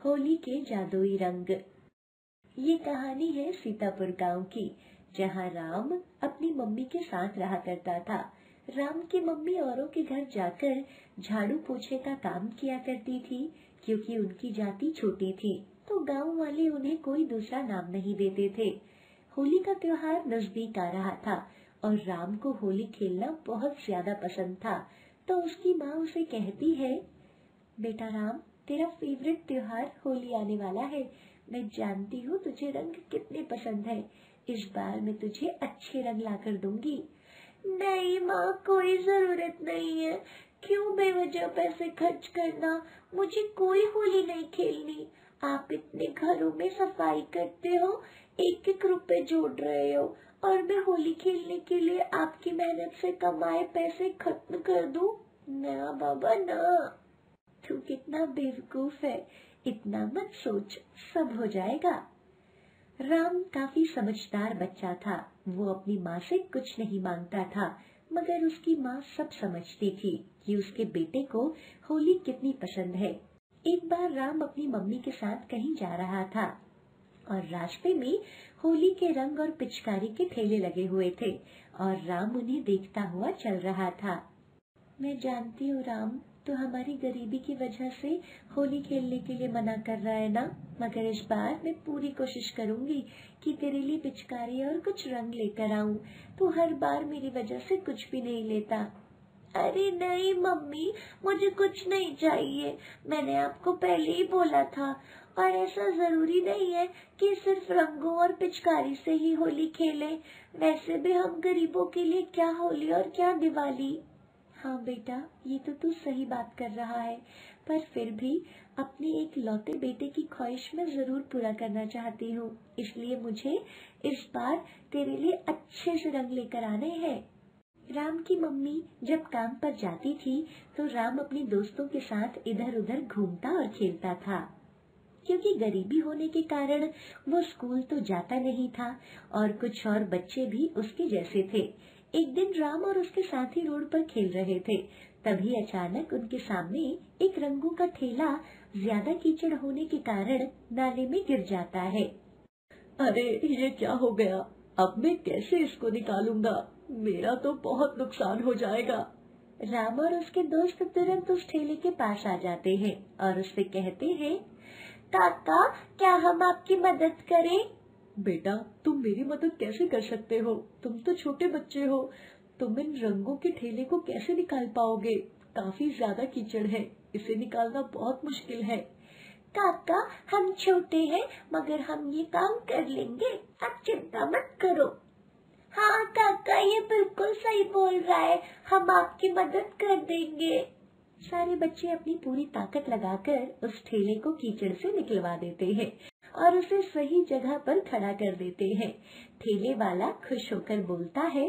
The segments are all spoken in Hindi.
होली के जादुई रंग। ये कहानी है सीतापुर गांव की, जहां राम अपनी मम्मी के साथ रहा करता था। राम की मम्मी औरों के घर जाकर झाड़ू पोछे का काम किया करती थी, क्योंकि उनकी जाति छोटी थी तो गांव वाले उन्हें कोई दूसरा नाम नहीं देते थे। होली का त्योहार नजदीक आ रहा था और राम को होली खेलना बहुत ज्यादा पसंद था। तो उसकी माँ उसे कहती है, बेटा राम, तेरा फेवरेट त्योहार होली आने वाला है। मैं जानती हूँ तुझे रंग कितने पसंद है। इस बार मैं तुझे अच्छे रंग लाकर दूंगी। नहीं माँ, कोई जरूरत नहीं है। क्यों बेवजह पैसे खर्च करना? मुझे कोई होली नहीं खेलनी। आप इतने घरों में सफाई करते हो, एक एक रुपए जोड़ रहे हो, और मैं होली खेलने के लिए आपकी मेहनत से कमाए पैसे खत्म कर दूं? ना बाबा ना। तू कितना बेवकूफ है, इतना मत सोच, सब हो जाएगा। राम काफी समझदार बच्चा था। वो अपनी माँ से कुछ नहीं मांगता था, मगर उसकी माँ सब समझती थी कि उसके बेटे को होली कितनी पसंद है। एक बार राम अपनी मम्मी के साथ कहीं जा रहा था और रास्ते में होली के रंग और पिचकारी के ठेले लगे हुए थे और राम उन्हें देखता हुआ चल रहा था। मैं जानती हूँ राम, तो हमारी गरीबी की वजह से होली खेलने के लिए मना कर रहा है ना, मगर इस बार मैं पूरी कोशिश करूंगी कि तेरे लिए पिचकारी और कुछ रंग लेकर आऊं। तू हर बार मेरी वजह से कुछ भी नहीं लेता। अरे नहीं मम्मी, मुझे कुछ नहीं चाहिए। मैंने आपको पहले ही बोला था। और ऐसा जरूरी नहीं है कि सिर्फ रंगों और पिचकारी से ही होली खेलें। वैसे भी हम गरीबों के लिए क्या होली और क्या दिवाली। हाँ बेटा, ये तो तू सही बात कर रहा है, पर फिर भी अपने एक लौते बेटे की ख्वाहिश मैं जरूर पूरा करना चाहती हूँ। इसलिए मुझे इस बार तेरे लिए अच्छे से रंग लेकर आने हैं। राम की मम्मी जब काम पर जाती थी तो राम अपने दोस्तों के साथ इधर उधर घूमता और खेलता था। क्योंकि गरीबी होने के कारण वो स्कूल तो जाता नहीं था और कुछ और बच्चे भी उसके जैसे थे। एक दिन राम और उसके साथी रोड पर खेल रहे थे, तभी अचानक उनके सामने एक रंगों का ठेला ज्यादा कीचड़ होने के कारण नाले में गिर जाता है। अरे ये क्या हो गया? अब मैं कैसे इसको निकालूंगा? मेरा तो बहुत नुकसान हो जाएगा। राम और उसके दोस्त तुरंत उस ठेले के पास आ जाते हैं और उससे कहते हैं, काका, क्या हम आपकी मदद करें? बेटा, तुम मेरी मदद कैसे कर सकते हो? तुम तो छोटे बच्चे हो। तुम इन रंगों के ठेले को कैसे निकाल पाओगे? काफी ज्यादा कीचड़ है, इसे निकालना बहुत मुश्किल है। काका, हम छोटे हैं मगर हम ये काम कर लेंगे, आप चिंता मत करो। हाँ काका, ये बिल्कुल सही बोल रहा है, हम आपकी मदद कर देंगे। सारे बच्चे अपनी पूरी ताकत लगाकर उस ठेले को कीचड़ से निकलवा देते हैं और उसे सही जगह पर खड़ा कर देते हैं। ठेले वाला खुश होकर बोलता है,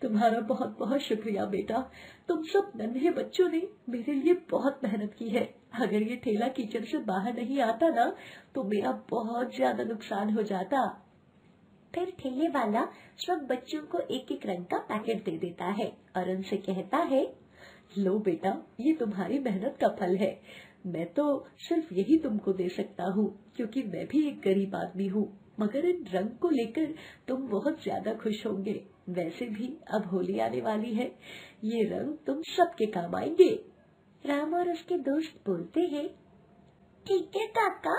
तुम्हारा बहुत बहुत शुक्रिया बेटा। तुम सब नन्हे बच्चों ने मेरे लिए बहुत मेहनत की है। अगर ये ठेला कीचड़ से बाहर नहीं आता ना, तो मेरा बहुत ज्यादा नुकसान हो जाता। फिर ठेले वाला सब बच्चों को एक एक रंग का पैकेट दे देता है और उनसे कहता है, लो बेटा, ये तुम्हारी मेहनत का फल है। मैं तो सिर्फ यही तुमको दे सकता हूँ, क्योंकि मैं भी एक गरीब आदमी हूँ, मगर इन रंग को लेकर तुम बहुत ज्यादा खुश होंगे। वैसे भी अब होली आने वाली है, ये रंग तुम सबके काम आएंगे। राम और उसके दोस्त बोलते हैं, ठीक है काका,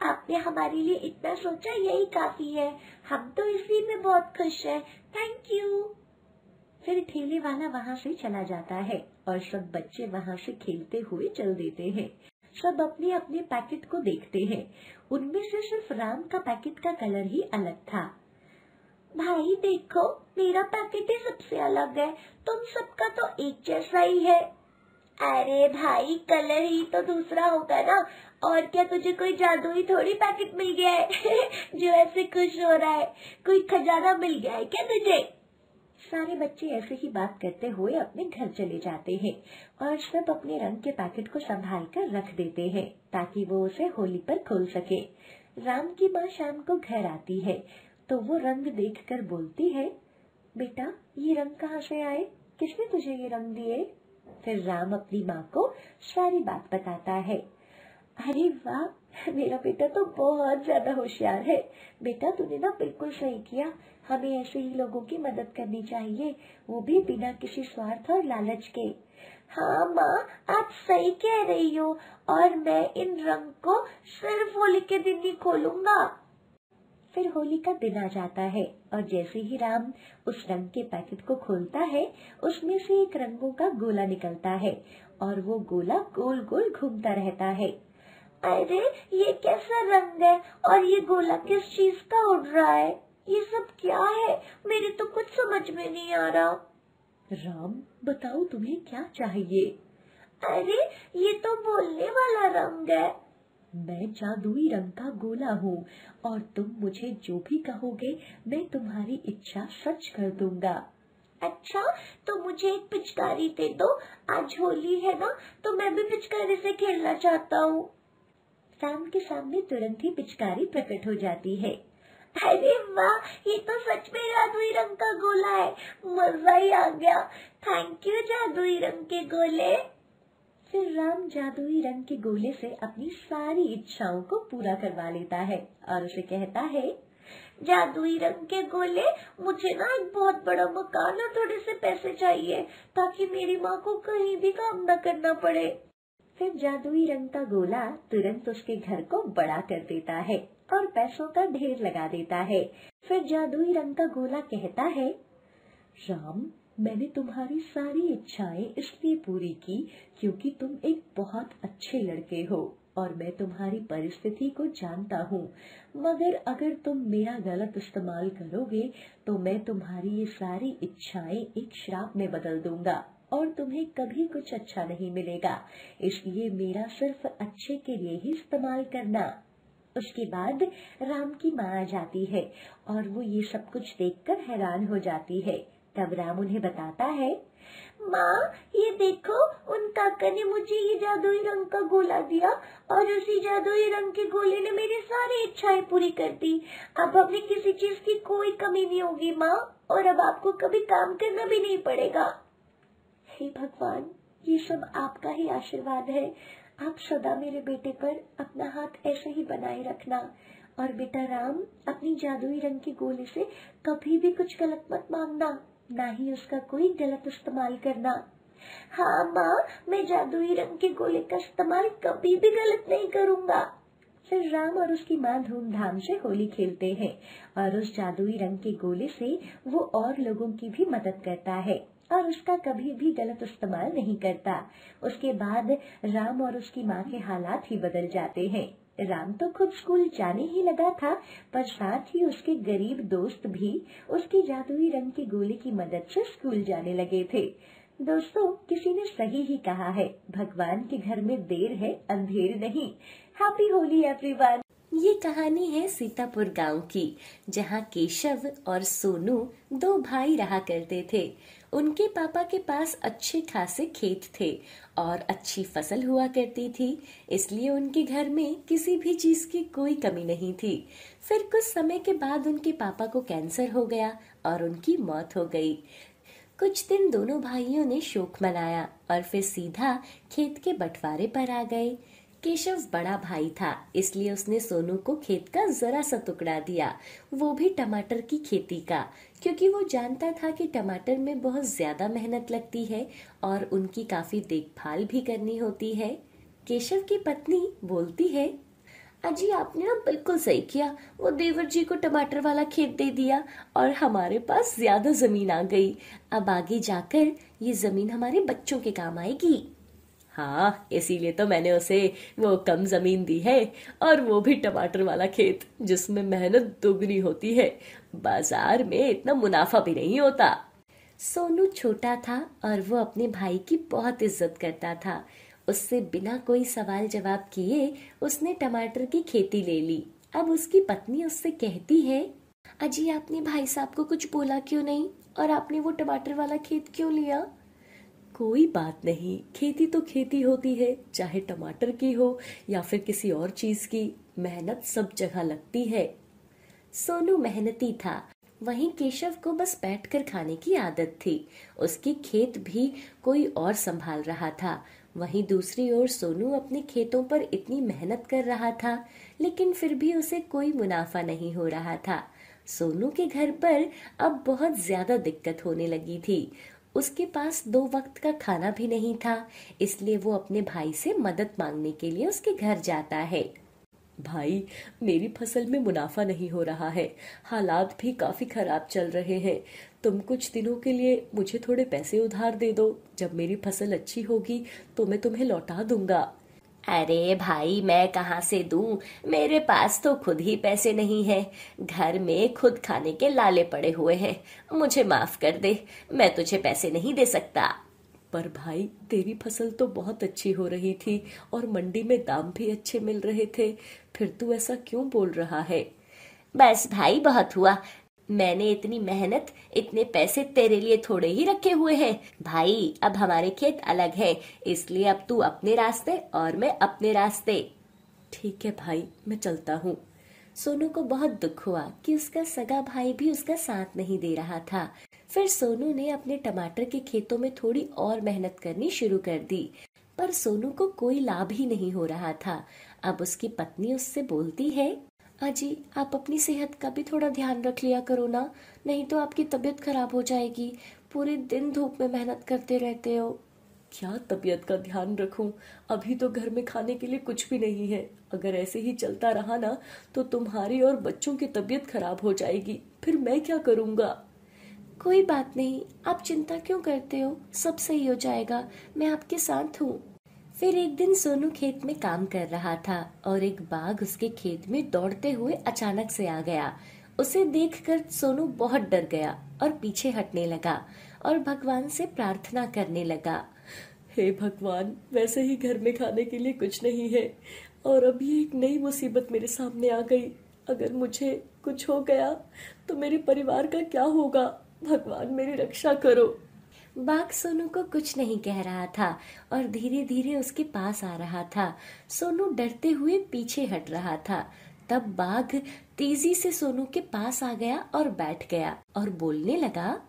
आपने हमारे लिए इतना सोचा, यही काफी है। हम तो इसी में बहुत खुश हैं। Thank you. फिर ठेले वाला वहाँ से चला जाता है और सब बच्चे वहाँ से खेलते हुए चल देते हैं। सब अपने अपने पैकेट को देखते हैं। उनमें से सिर्फ राम का पैकेट का कलर ही अलग था। भाई देखो, मेरा पैकेट ही सबसे अलग है, तुम सबका तो एक जैसा ही है। अरे भाई, कलर ही तो दूसरा होगा ना, और क्या तुझे कोई जादुई थोड़ी पैकेट मिल गया है जो ऐसे खुश हो रहा है? कोई खजाना मिल गया है क्या तुझे? सारे बच्चे ऐसे ही बात करते हुए अपने घर चले जाते हैं और सब अपने रंग के पैकेट को संभाल कर रख देते हैं ताकि वो उसे होली पर खोल सके। राम की माँ शाम को घर आती है तो वो रंग देखकर बोलती है, बेटा, ये रंग कहाँ से आए? किसने तुझे ये रंग दिए? फिर राम अपनी माँ को सारी बात बताता है। अरे वाह, मेरा बेटा तो बहुत ज्यादा होशियार है। बेटा तूने ना बिल्कुल सही किया, हमें ऐसे ही लोगों की मदद करनी चाहिए, वो भी बिना किसी स्वार्थ और लालच के। हाँ माँ, आप सही कह रही हो, और मैं इन रंग को सिर्फ होली के दिन ही खोलूंगा। फिर होली का दिन आ जाता है और जैसे ही राम उस रंग के पैकेट को खोलता है, उसमें से एक रंगों का गोला निकलता है और वो गोला गोल गोल घूमता रहता है। अरे ये कैसा रंग है, और ये गोला किस चीज का उड़ रहा है? ये सब क्या है? मेरे तो कुछ समझ में नहीं आ रहा। राम बताओ तुम्हें क्या चाहिए? अरे ये तो बोलने वाला रंग है। मैं जादुई रंग का गोला हूँ और तुम मुझे जो भी कहोगे मैं तुम्हारी इच्छा सच कर दूंगा। अच्छा, तो मुझे एक पिचकारी दे दो, आज होली है ना, तो मैं भी पिचकारी से खेलना चाहता हूँ। राम के सामने तुरंत ही पिचकारी प्रकट हो जाती है। अरे वाह, ये तो सच में जादुई रंग का गोला है, मजा ही आ गया। थैंक यू जादुई रंग के गोले। फिर राम जादुई रंग के गोले से अपनी सारी इच्छाओं को पूरा करवा लेता है और उसे कहता है, जादुई रंग के गोले, मुझे ना एक बहुत बड़ा मकान और थोड़े से पैसे चाहिए ताकि मेरी माँ को कहीं भी काम न करना पड़े। फिर जादुई रंग का गोला तुरंत उसके घर को बड़ा कर देता है और पैसों का ढेर लगा देता है। फिर जादुई रंग का गोला कहता है, राम, मैंने तुम्हारी सारी इच्छाएं इसलिए पूरी की क्योंकि तुम एक बहुत अच्छे लड़के हो और मैं तुम्हारी परिस्थिति को जानता हूँ, मगर अगर तुम मेरा गलत इस्तेमाल करोगे तो मैं तुम्हारी ये सारी इच्छाएं एक श्राप में बदल दूंगा और तुम्हें कभी कुछ अच्छा नहीं मिलेगा, इसलिए मेरा सिर्फ अच्छे के लिए ही इस्तेमाल करना। उसके बाद राम की माँ आ जाती है और वो ये सब कुछ देखकर हैरान हो जाती है। तब राम उन्हें बताता है, माँ ये देखो, उन काका ने मुझे ये जादुई रंग का गोला दिया और उसी जादुई रंग के गोले ने मेरी सारी इच्छाएं पूरी कर दी। अब हमें किसी चीज की कोई कमी नहीं होगी माँ, और अब आपको कभी काम करना भी नहीं पड़ेगा। हे भगवान, ये सब आपका ही आशीर्वाद है। आप सदा मेरे बेटे पर अपना हाथ ऐसे ही बनाए रखना, और बेटा राम, अपनी जादुई रंग के गोले से कभी भी कुछ गलत मत मांगना, ना ही उसका कोई गलत इस्तेमाल करना। हाँ माँ, मैं जादुई रंग के गोले का इस्तेमाल कभी भी गलत नहीं करूँगा। फिर राम और उसकी माँ धूमधाम से होली खेलते हैं और उस जादुई रंग के गोले से वो और लोगों की भी मदद करता है और उसका कभी भी गलत इस्तेमाल नहीं करता। उसके बाद राम और उसकी माँ के हालात ही बदल जाते हैं। राम तो खुद स्कूल जाने ही लगा था, पर साथ ही उसके गरीब दोस्त भी उसकी जादुई रंग के गोले की मदद से स्कूल जाने लगे थे। दोस्तों, किसी ने सही ही कहा है, भगवान के घर में देर है अंधेर नहीं। Happy Holi everyone. ये कहानी है सीतापुर गांव की, जहाँ केशव और सोनू दो भाई रहा करते थे। उनके पापा के पास अच्छे खासे खेत थे और अच्छी फसल हुआ करती थी, इसलिए उनके घर में किसी भी चीज की कोई कमी नहीं थी। फिर कुछ समय के बाद उनके पापा को कैंसर हो गया और उनकी मौत हो गई। कुछ दिन दोनों भाइयों ने शोक मनाया और फिर सीधा खेत के बंटवारे पर आ गए। केशव बड़ा भाई था, इसलिए उसने सोनू को खेत का जरा सा टुकड़ा दिया, वो भी टमाटर की खेती का, क्योंकि वो जानता था कि टमाटर में बहुत ज्यादा मेहनत लगती है और उनकी काफी देखभाल भी करनी होती है। केशव की पत्नी बोलती है, अजी आपने ना बिल्कुल सही किया, वो देवर जी को टमाटर वाला खेत दे दिया और हमारे पास ज्यादा जमीन आ गई। अब आगे जाकर ये जमीन हमारे बच्चों के काम आएगी। हाँ, इसीलिए तो मैंने उसे वो कम जमीन दी है, और वो भी टमाटर वाला खेत जिसमें मेहनत दोगुनी होती है, बाजार में इतना मुनाफा भी नहीं होता। सोनू छोटा था और वो अपने भाई की बहुत इज्जत करता था। उससे बिना कोई सवाल जवाब किए उसने टमाटर की खेती ले ली। अब उसकी पत्नी उससे कहती है, अजी आपने भाई साहब को कुछ बोला क्यों नहीं, और आपने वो टमाटर वाला खेत क्यों लिया? कोई बात नहीं, खेती तो खेती होती है, चाहे टमाटर की हो या फिर किसी और चीज की, मेहनत सब जगह लगती है। सोनू मेहनती था, वहीं केशव को बस बैठकर खाने की आदत थी। उसकी खेत भी कोई और संभाल रहा था। वहीं दूसरी ओर सोनू अपने खेतों पर इतनी मेहनत कर रहा था, लेकिन फिर भी उसे कोई मुनाफा नहीं हो रहा था। सोनू के घर पर अब बहुत ज्यादा दिक्कत होने लगी थी। उसके पास 2 वक्त का खाना भी नहीं था, इसलिए वो अपने भाई से मदद मांगने के लिए उसके घर जाता है। भाई, मेरी फसल में मुनाफा नहीं हो रहा है, हालात भी काफी खराब चल रहे हैं। तुम कुछ दिनों के लिए मुझे थोड़े पैसे उधार दे दो। जब मेरी फसल अच्छी होगी तो मैं तुम्हें लौटा दूंगा। अरे भाई, मैं कहाँ से दूं? मेरे पास तो खुद ही पैसे नहीं है। घर में खुद खाने के लाले पड़े हुए हैं। मुझे माफ कर दे, मैं तुझे पैसे नहीं दे सकता। पर भाई, तेरी फसल तो बहुत अच्छी हो रही थी और मंडी में दाम भी अच्छे मिल रहे थे, फिर तू ऐसा क्यों बोल रहा है? बस भाई, बहुत हुआ। मैंने इतनी मेहनत, इतने पैसे तेरे लिए थोड़े ही रखे हुए हैं। भाई, अब हमारे खेत अलग है, इसलिए अब तू अपने रास्ते और मैं अपने रास्ते। ठीक है भाई, मैं चलता हूँ। सोनू को बहुत दुख हुआ कि उसका सगा भाई भी उसका साथ नहीं दे रहा था। फिर सोनू ने अपने टमाटर के खेतों में थोड़ी और मेहनत करनी शुरू कर दी, पर सोनू को कोई लाभ ही नहीं हो रहा था। अब उसकी पत्नी उससे बोलती है, अजी, आप अपनी सेहत का भी थोड़ा ध्यान रख लिया करो ना, नहीं तो आपकी तबीयत खराब हो जाएगी। पूरे दिन धूप में मेहनत करते रहते हो। क्या तबीयत का ध्यान रखूं? अभी तो घर में खाने के लिए कुछ भी नहीं है। अगर ऐसे ही चलता रहा ना तो तुम्हारी और बच्चों की तबीयत खराब हो जाएगी, फिर मैं क्या करूंगा? कोई बात नहीं, आप चिंता क्यों करते हो? सब सही हो जाएगा, मैं आपके साथ हूँ। फिर एक दिन सोनू खेत में काम कर रहा था और एक बाघ उसके खेत में दौड़ते हुए अचानक से आ गया। उसे देखकर सोनू बहुत डर गया और पीछे हटने लगा और भगवान से प्रार्थना करने लगा। हे भगवान, वैसे ही घर में खाने के लिए कुछ नहीं है और अब ये एक नई मुसीबत मेरे सामने आ गई। अगर मुझे कुछ हो गया तो मेरे परिवार का क्या होगा? भगवान, मेरी रक्षा करो। बाघ सोनू को कुछ नहीं कह रहा था और धीरे धीरे उसके पास आ रहा था। सोनू डरते हुए पीछे हट रहा था। तब बाघ तेजी से सोनू के पास आ गया और बैठ गया और बोलने लगा,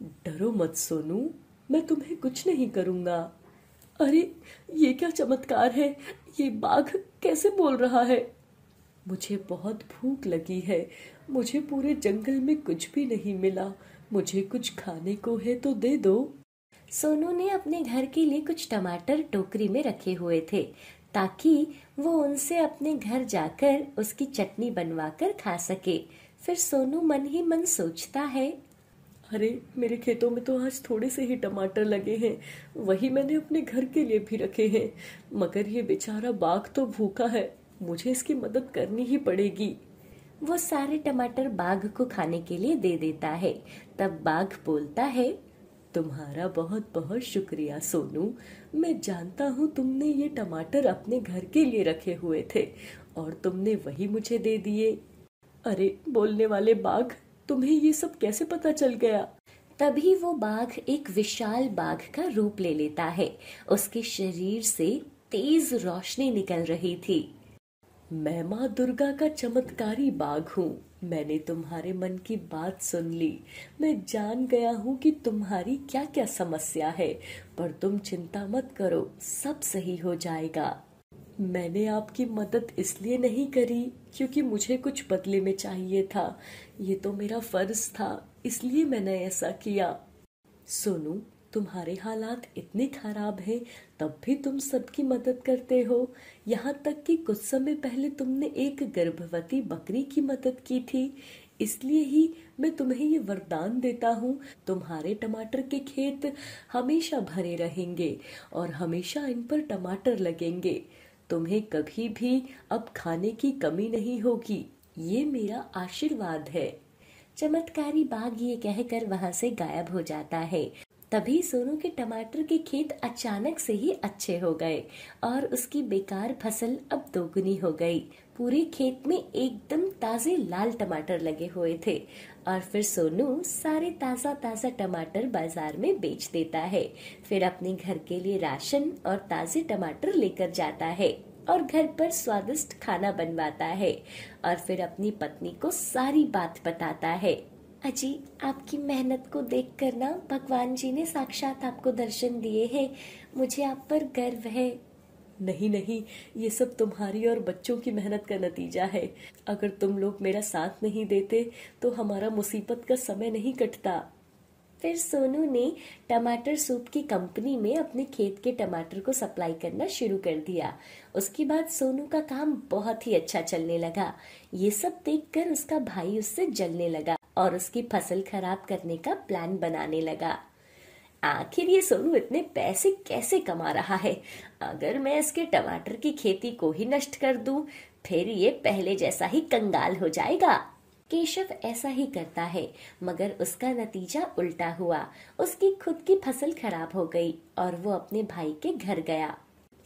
डरो मत सोनू, मैं तुम्हें कुछ नहीं करूंगा। अरे, ये क्या चमत्कार है? ये बाघ कैसे बोल रहा है? मुझे बहुत भूख लगी है। मुझे पूरे जंगल में कुछ भी नहीं मिला। मुझे कुछ खाने को है तो दे दो। सोनू ने अपने घर के लिए कुछ टमाटर टोकरी में रखे हुए थे, ताकि वो उनसे अपने घर जाकर उसकी चटनी बनवाकर खा सके। फिर सोनू मन ही मन सोचता है, अरे, मेरे खेतों में तो आज थोड़े से ही टमाटर लगे हैं, वही मैंने अपने घर के लिए भी रखे हैं। मगर ये बेचारा बाघ तो भूखा है, मुझे इसकी मदद करनी ही पड़ेगी। वो सारे टमाटर बाघ को खाने के लिए दे देता है। तब बाघ बोलता है, तुम्हारा बहुत बहुत शुक्रिया सोनू। मैं जानता हूँ तुमने ये टमाटर अपने घर के लिए रखे हुए थे और तुमने वही मुझे दे दिए। अरे बोलने वाले बाघ, तुम्हें ये सब कैसे पता चल गया? तभी वो बाघ एक विशाल बाघ का रूप ले लेता है। उसके शरीर से तेज रोशनी निकल रही थी। मैं माँ दुर्गा का चमत्कारी बाघ हूँ। मैंने तुम्हारे मन की बात सुन ली। मैं जान गया हूँ कि तुम्हारी क्या क्या समस्या है, पर तुम चिंता मत करो, सब सही हो जाएगा। मैंने आपकी मदद इसलिए नहीं करी क्योंकि मुझे कुछ बदले में चाहिए था। ये तो मेरा फर्ज था, इसलिए मैंने ऐसा किया। सोनू, तुम्हारे हालात इतने खराब हैं, तब भी तुम सबकी मदद करते हो। यहाँ तक कि कुछ समय पहले तुमने एक गर्भवती बकरी की मदद की थी। इसलिए ही मैं तुम्हें ये वरदान देता हूँ, तुम्हारे टमाटर के खेत हमेशा भरे रहेंगे और हमेशा इन पर टमाटर लगेंगे। तुम्हें कभी भी अब खाने की कमी नहीं होगी। ये मेरा आशीर्वाद है। चमत्कारी बाघ ये कहकर वहां से गायब हो जाता है। तभी सोनू के टमाटर के खेत अचानक से ही अच्छे हो गए और उसकी बेकार फसल अब दोगुनी हो गई। पूरे खेत में एकदम ताजे लाल टमाटर लगे हुए थे और फिर सोनू सारे ताजा ताजा टमाटर बाजार में बेच देता है। फिर अपने घर के लिए राशन और ताजे टमाटर लेकर जाता है और घर पर स्वादिष्ट खाना बनवाता है और फिर अपनी पत्नी को सारी बात बताता है। अजी, आपकी मेहनत को देखकर ना भगवान जी ने साक्षात आपको दर्शन दिए हैं। मुझे आप पर गर्व है। नहीं नहीं, ये सब तुम्हारी और बच्चों की मेहनत का नतीजा है। अगर तुम लोग मेरा साथ नहीं देते तो हमारा मुसीबत का समय नहीं कटता। फिर सोनू ने टमाटर सूप की कंपनी में अपने खेत के टमाटर को सप्लाई करना शुरू कर दिया। उसके बाद सोनू का काम बहुत ही अच्छा चलने लगा। ये सब देखकर उसका भाई उससे जलने लगा और उसकी फसल खराब करने का प्लान बनाने लगा। आखिर ये सोनू इतने पैसे कैसे कमा रहा है? अगर मैं इसके टमाटर की खेती को ही नष्ट कर दूं, फिर ये पहले जैसा ही कंगाल हो जाएगा। केशव ऐसा ही करता है, मगर उसका नतीजा उल्टा हुआ। उसकी खुद की फसल खराब हो गई और वो अपने भाई के घर गया।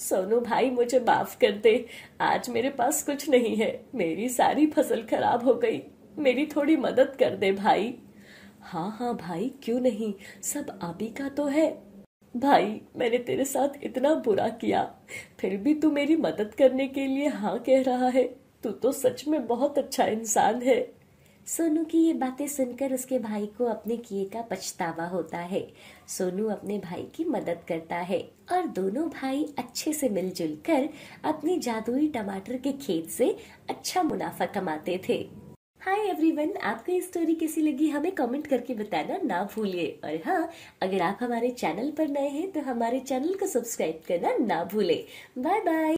सोनू भाई, मुझे माफ कर दे। आज मेरे पास कुछ नहीं है। मेरी सारी फसल खराब हो गई। मेरी थोड़ी मदद कर दे भाई। हाँ हाँ भाई, क्यों नहीं, सब आप ही का तो है। भाई, मैंने तेरे साथ इतना बुरा किया, फिर भी तू मेरी मदद करने के लिए हाँ कह रहा है। तू तो सच में बहुत अच्छा इंसान है। सोनू की ये बातें सुनकर उसके भाई को अपने किए का पछतावा होता है। सोनू अपने भाई की मदद करता है और दोनों भाई अच्छे से मिलजुल कर अपने जादुई टमाटर के खेत से अच्छा मुनाफा कमाते थे। हाय एवरीवन, आपको ये स्टोरी कैसी लगी हमें कमेंट करके बताना ना भूलिए। और हाँ, अगर आप हमारे चैनल पर नए हैं तो हमारे चैनल को सब्सक्राइब करना ना भूले। Bye bye.